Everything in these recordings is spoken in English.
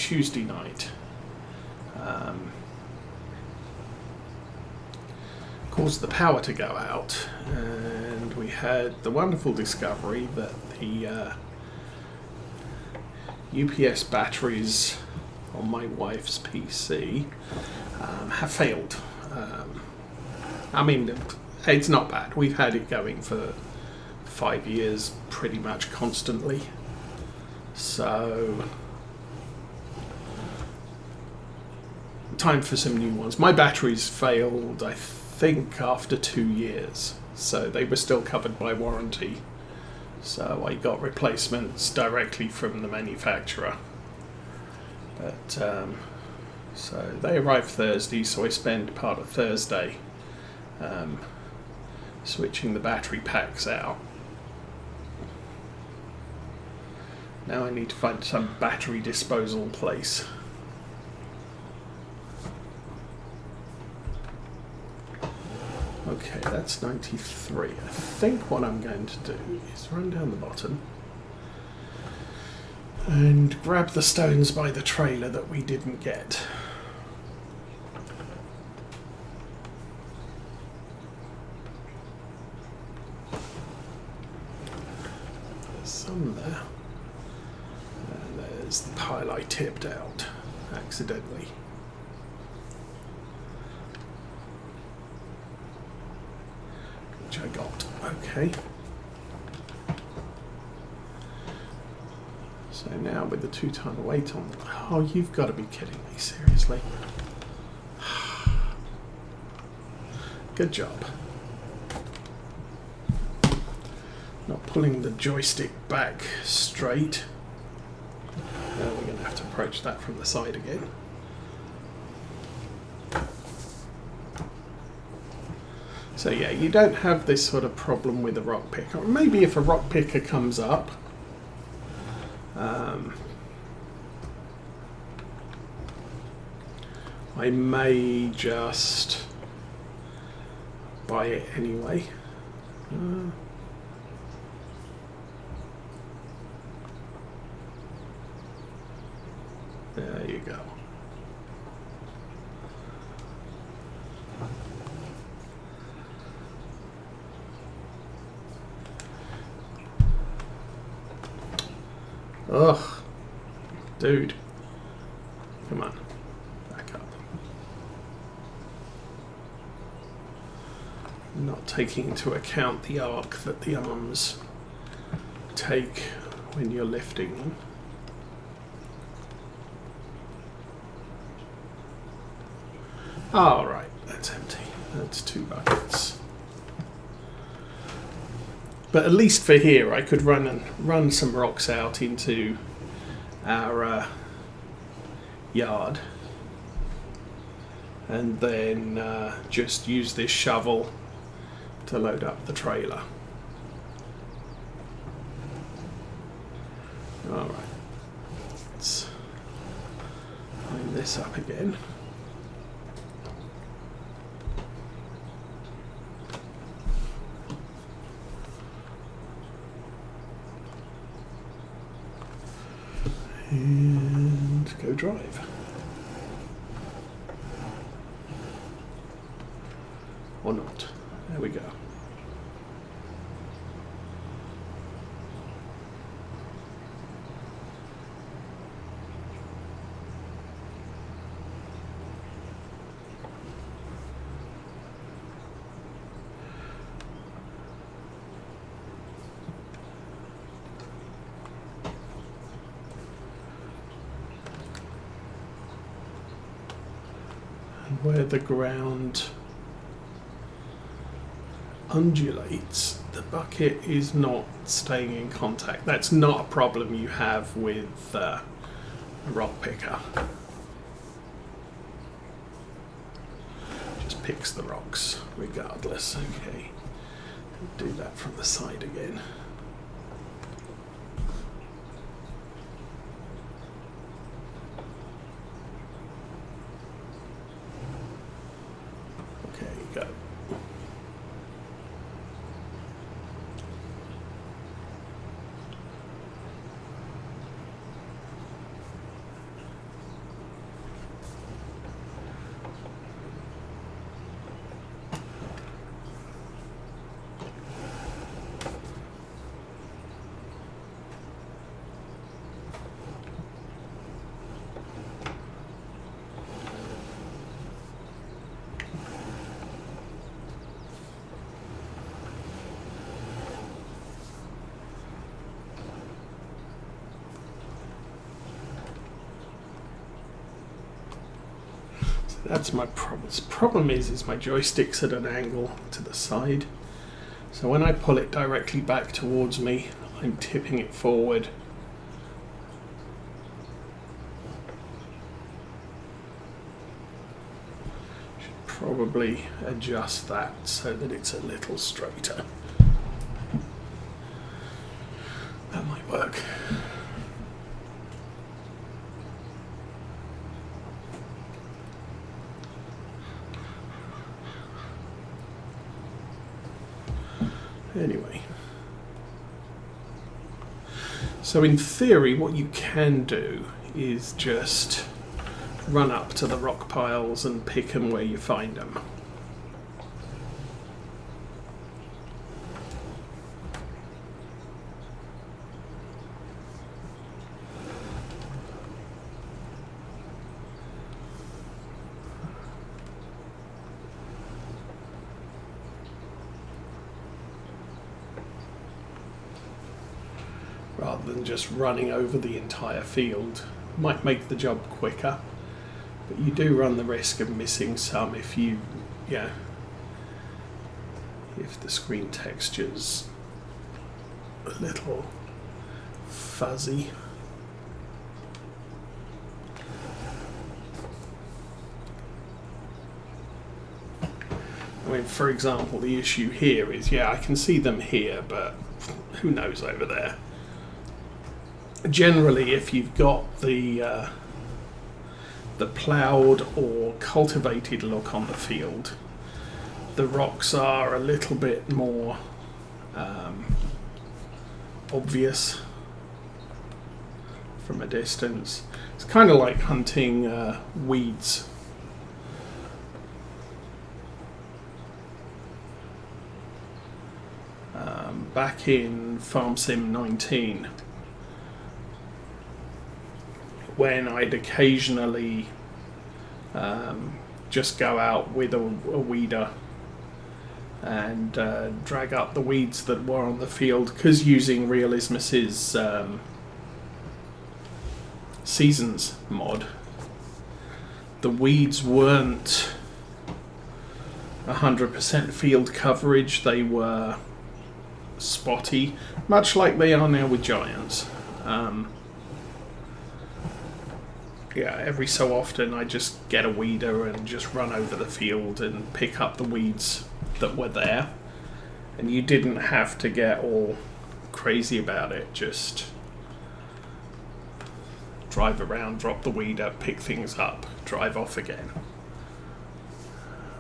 Tuesday night, caused the power to go out, and we had the wonderful discovery that the UPS batteries on my wife's PC have failed. I mean, it's not bad. We've had it going for 5 years pretty much constantly. So, time for some new ones. My batteries failed, I think, after 2 years. So they were still covered by warranty. So I got replacements directly from the manufacturer. But, so they arrived Thursday, so I spent part of Thursday switching the battery packs out. Now I need to find some battery disposal place. Okay, that's 93. I think what I'm going to do is run down the bottom and grab the stones by the trailer that we didn't get. There's some there. And there's the pile I tipped out accidentally. Which I got. Okay. So now with the 2-ton weight on, oh, you've got to be kidding me, seriously. Good job. Not pulling the joystick back straight. Now we're going to have to approach that from the side again. So yeah, you don't have this sort of problem with a rock picker. Maybe if a rock picker comes up, I may just buy it anyway. There you go. Ugh, dude, come on, back up. Not taking into account the arc that the arms take when you're lifting them. All right, that's empty. That's 2 buckets. But at least for here, I could run some rocks out into our yard, and then just use this shovel to load up the trailer. All right, let's line this up again. And go drive. Or not. There we go. Where the ground undulates, the bucket is not staying in contact. That's not a problem you have with a rock picker. Just picks the rocks regardless. Okay, do that from the side again. Go. That's my problem. The problem is my joystick's at an angle to the side. So when I pull it directly back towards me, I'm tipping it forward. Should probably adjust that so that it's a little straighter. That might work. Anyway, so in theory what you can do is just run up to the rock piles and pick them where you find them. Rather than just running over the entire field. Might make the job quicker, but you do run the risk of missing some if you, if the screen texture's a little fuzzy. I mean, for example, the issue here is, I can see them here, but who knows over there. Generally, if you've got the ploughed or cultivated look on the field, the rocks are a little bit more obvious from a distance. It's kind of like hunting weeds. Back in Farm Sim 19, when I'd occasionally just go out with a weeder and drag up the weeds that were on the field, because using Realismus's Seasons mod, the weeds weren't 100% field coverage, they were spotty, much like they are now with Giants. Every so often I just get a weeder and just run over the field and pick up the weeds that were there. And you didn't have to get all crazy about it, just drive around, drop the weeder, pick things up, drive off again.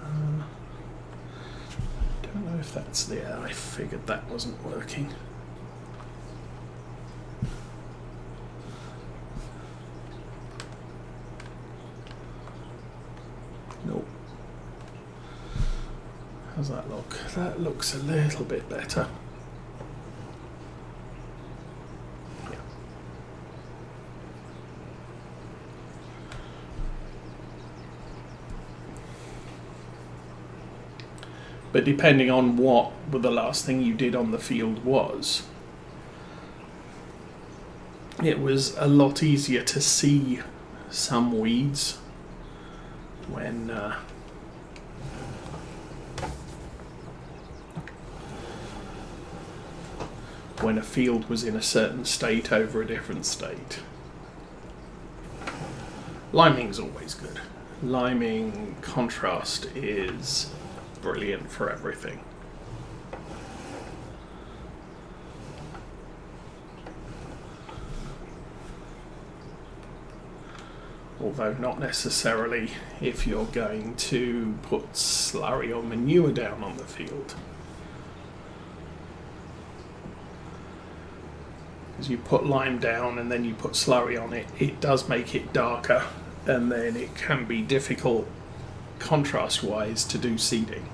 I don't know if that's there, I figured that wasn't working. Nope. How's that look? That looks a little bit better. Yeah. But depending on what the last thing you did on the field was, it was a lot easier to see some weeds when a field was in a certain state over a different state. Liming's always good. Liming contrast is brilliant for everything. Although not necessarily if you're going to put slurry or manure down on the field. As you put lime down and then you put slurry on it, it does make it darker, and then it can be difficult contrast-wise to do seeding.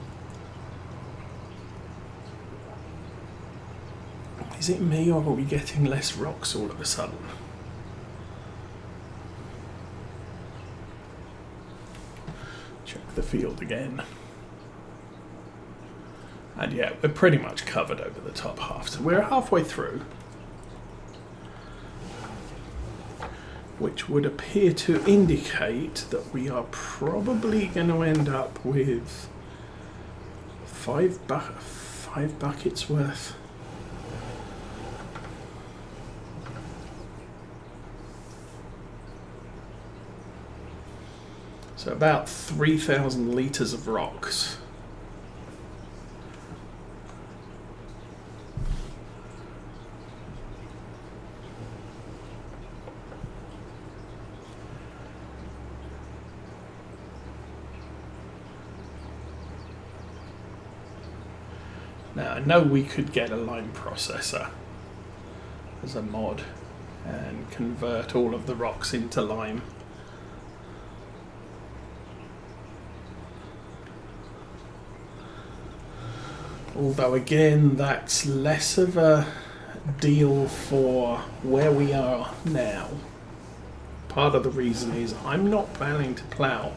Is it me, or are we getting less rocks all of a sudden? Check the field again. And yeah, we're pretty much covered over the top half. So we're halfway through. which would appear to indicate that we are probably going to end up with five buckets worth. So about 3,000 litres of rocks. Now I know we could get a lime processor as a mod and convert all of the rocks into lime. Although again, that's less of a deal for where we are now. Part of the reason is I'm not planning to plough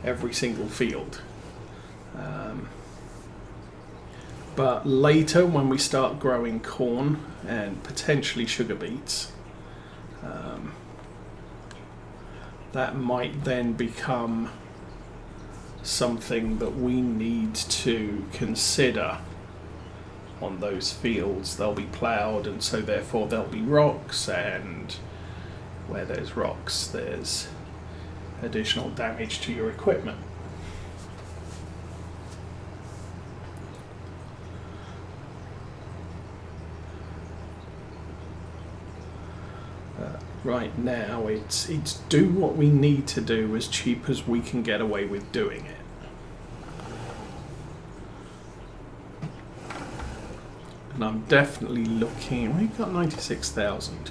every single field. But later, when we start growing corn and potentially sugar beets, that might then become something that we need to consider on those fields. They'll be ploughed, and so therefore there'll be rocks, and where there's rocks there's additional damage to your equipment. Right now it's do what we need to do as cheap as we can get away with doing it. And I'm definitely looking, we've got 96,000.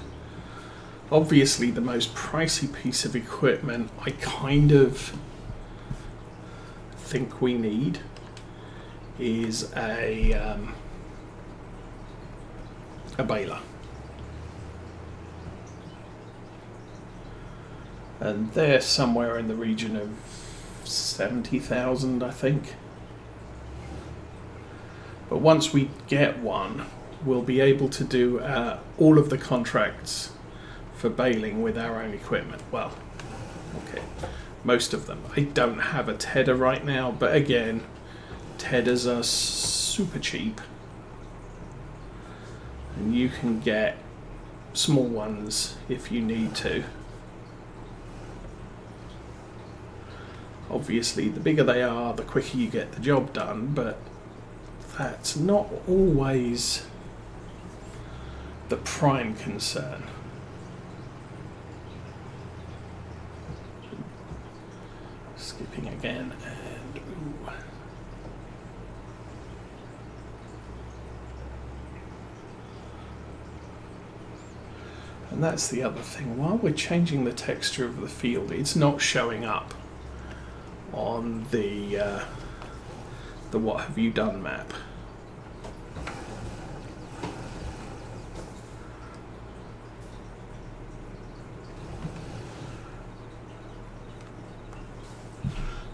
Obviously the most pricey piece of equipment I kind of think we need is a baler. And they're somewhere in the region of 70,000, I think. But once we get one, we'll be able to do all of the contracts for baling with our own equipment. Well, okay, most of them. I don't have a tedder right now, but again, tedders are super cheap. And you can get small ones if you need to. Obviously, the bigger they are, the quicker you get the job done, but that's not always the prime concern. Skipping again, and ooh. And that's the other thing. While we're changing the texture of the field, it's not showing up on the what have you done map.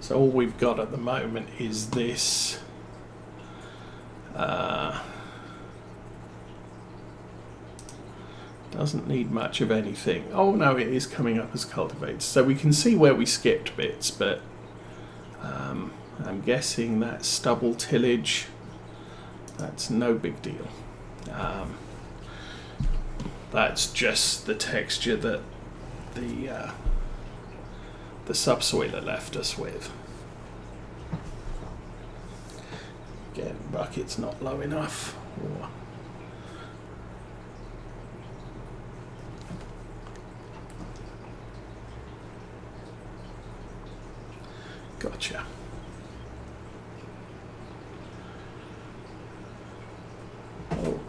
So all we've got at the moment is this doesn't need much of anything. Oh no, it is coming up as cultivated. So we can see where we skipped bits, but I'm guessing that stubble tillage, that's no big deal. That's just the texture that the subsoiler left us with. Again, bucket's not low enough. Gotcha. Oh.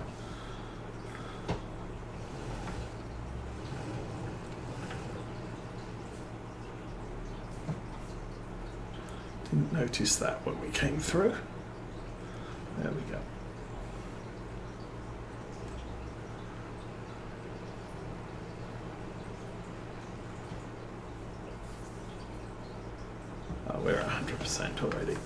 Didn't notice that when we came through. There we go. Oh, we're at 100% already.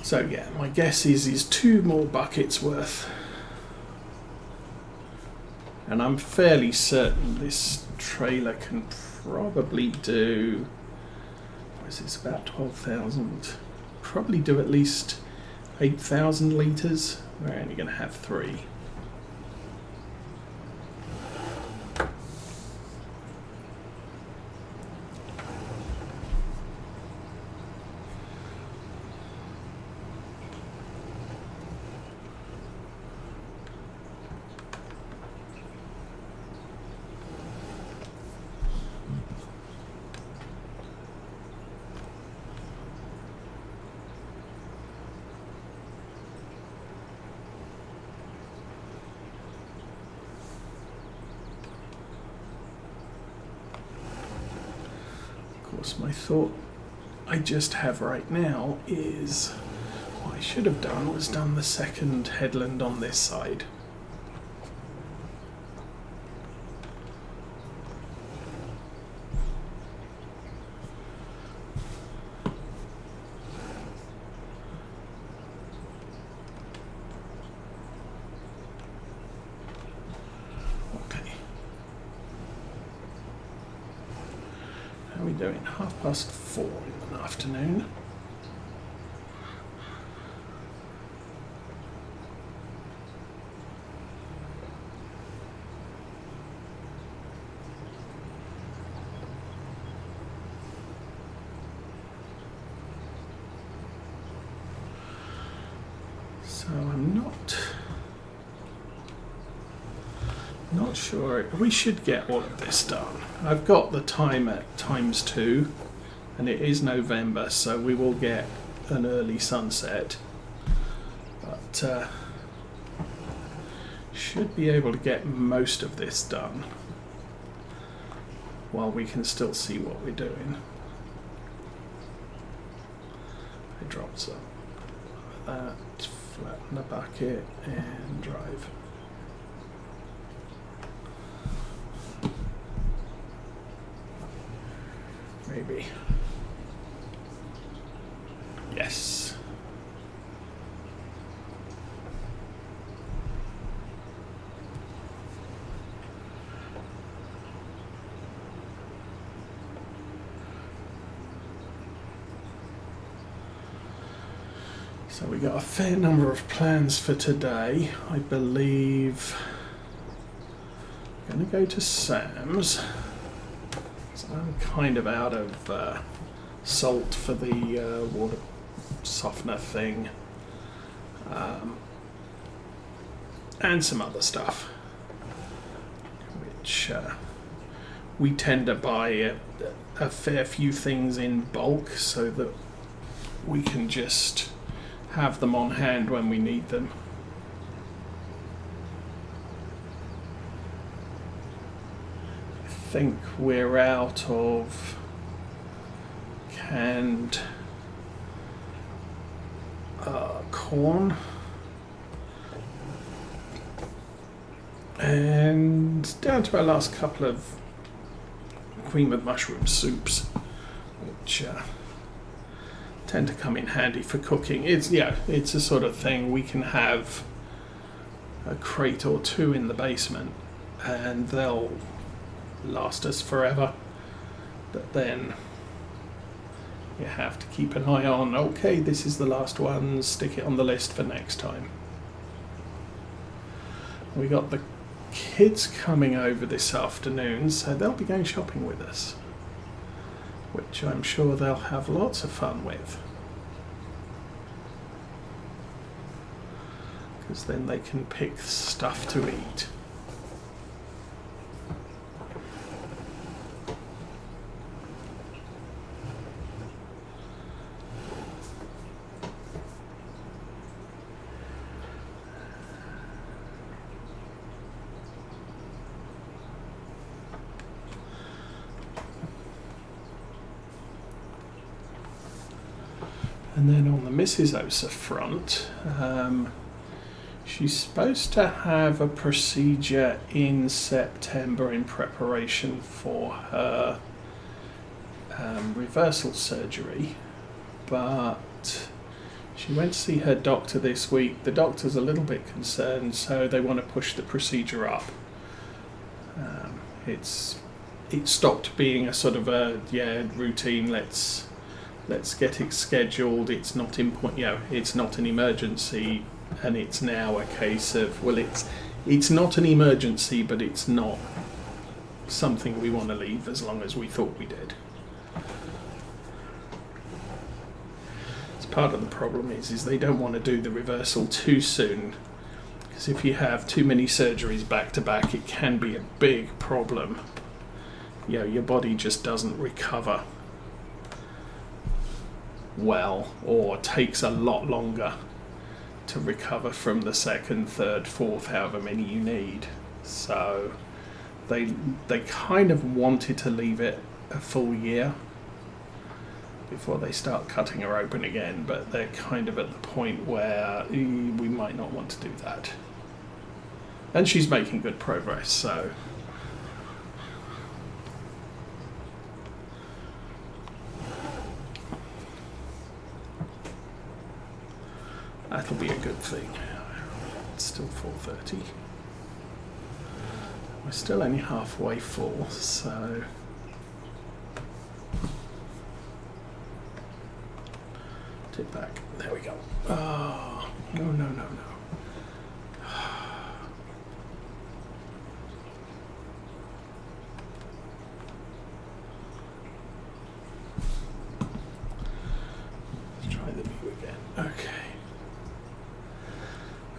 So yeah, my guess is 2 more buckets worth. And I'm fairly certain this trailer can probably do, what is this, about 12,000? Probably do at least 8,000 litres. We're only going to have 3. My thought I just have right now is what I should have done was done the second headland on this side. Doing 4:30 in the afternoon. So I'm not sure. We should get all of this done. I've got the time at ×2, and it is November, so we will get an early sunset. But should be able to get most of this done while we can still see what we're doing. I drop some of that, flatten the bucket, and drive. Maybe. Yes. So we got a fair number of plans for today. I believe I'm going to go to Sam's. I'm kind of out of salt for the water softener thing, and some other stuff, which we tend to buy a fair few things in bulk so that we can just have them on hand when we need them. I think we're out of canned corn and down to our last couple of cream of mushroom soups, which tend to come in handy for cooking. It's a sort of thing we can have a crate or 2 in the basement and they'll last us forever, but then you have to keep an eye on, okay, this is the last one, stick it on the list for next time. We got the kids coming over this afternoon, so they'll be going shopping with us, which I'm sure they'll have lots of fun with, because then they can pick stuff to eat. And then on the Mrs. Osa front, she's supposed to have a procedure in September in preparation for her reversal surgery, but She went to see her doctor this week. The doctor's a little bit concerned, so they want to push the procedure up. It stopped being a sort of a routine. Let's get it scheduled. It's not it's not an emergency, and it's now a case of it's not an emergency, but it's not something we want to leave as long as we thought we did. Part of the problem is they don't want to do the reversal too soon, because if you have too many surgeries back to back, it can be a big problem. Your body just doesn't recover well, or takes a lot longer to recover from the second, third, fourth, however many you need. So they kind of wanted to leave it a full year before they start cutting her open again, but they're kind of at the point where we might not want to do that. And she's making good progress, so that'll be a good thing. It's still 4:30. We're still only halfway full, so tip back. There we go. Oh, no. Let's try the view again. Okay.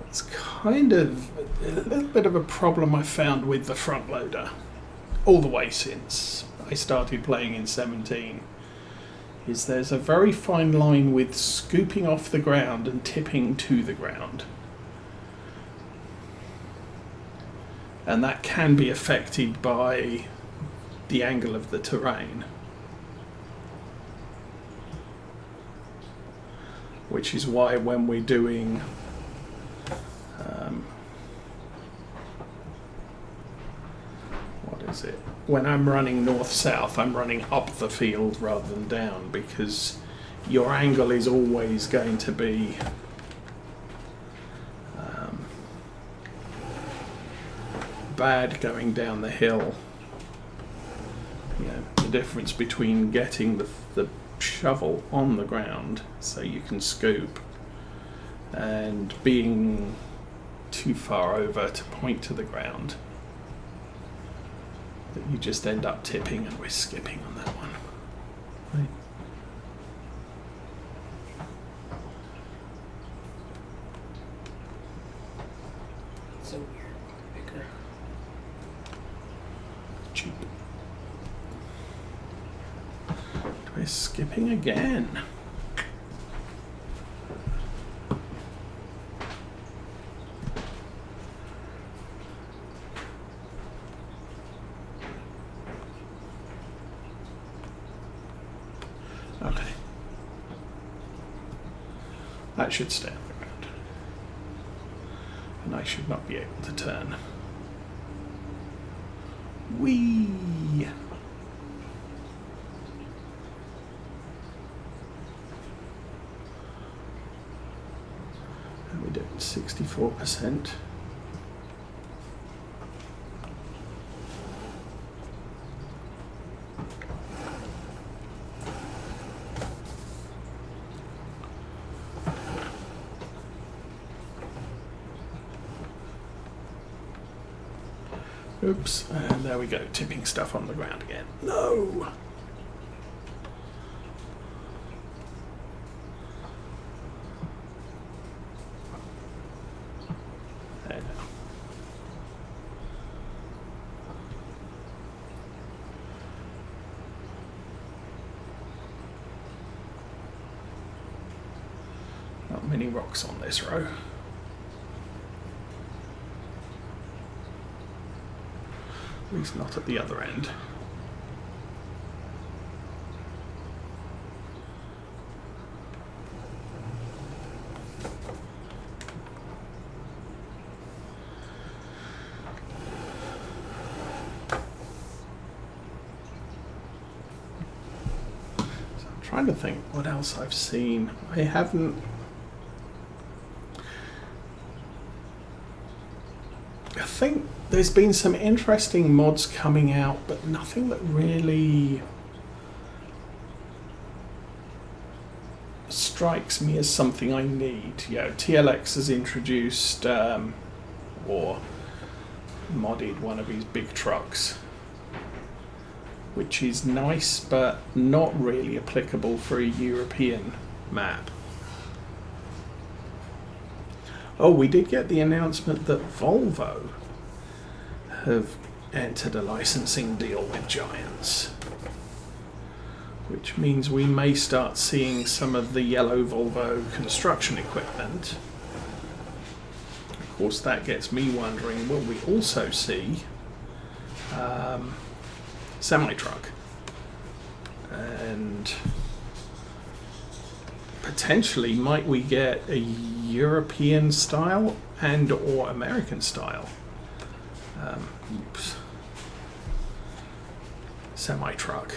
That's kind of a little bit of a problem I found with the front loader all the way since I started playing in 17. Is there's a very fine line with scooping off the ground and tipping to the ground. And that can be affected by the angle of the terrain. Which is why when we're doing when I'm running north-south, I'm running up the field rather than down, because your angle is always going to be bad going down the hill. The difference between getting the shovel on the ground so you can scoop and being too far over to point to the ground, that you just end up tipping, and we're skipping on that one. Right. So weird. Bigger. Cheap. We're skipping again. Okay. That should stay on the ground. And I should not be able to turn. Whee! How are we doing? 64%. Oops, and there we go, tipping stuff on the ground again. No! There now. Not many rocks on this row. At least not at the other end. So I'm trying to think what else I've seen. I haven't I think there's been some interesting mods coming out, but nothing that really strikes me as something I need. TLX has introduced or modded one of his big trucks, which is nice, but not really applicable for a European map. Oh, we did get the announcement that Volvo have entered a licensing deal with Giants, which means we may start seeing some of the yellow Volvo construction equipment. Of course, that gets me wondering, will we also see semi-truck? And potentially, might we get a European style and or American style semi-truck?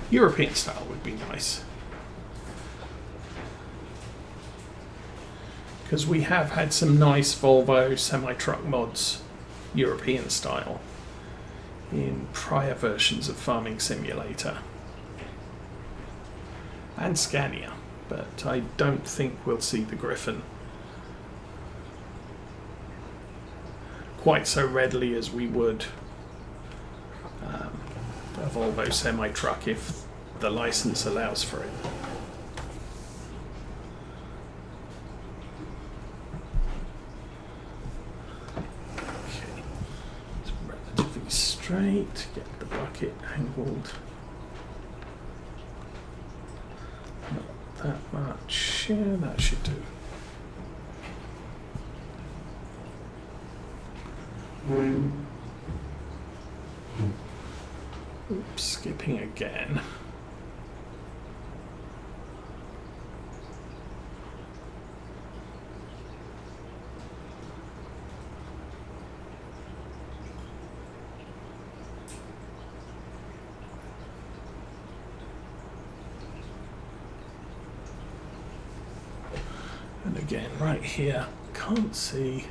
European style would be nice, because we have had some nice Volvo semi-truck mods European style in prior versions of Farming Simulator and Scania, but I don't think we'll see the Griffin quite so readily as we would a Volvo semi-truck if the license allows for it. Okay, it's relatively straight, get the bucket angled. Not that much, yeah, that should do. Oops, skipping again. And again, right here, can't see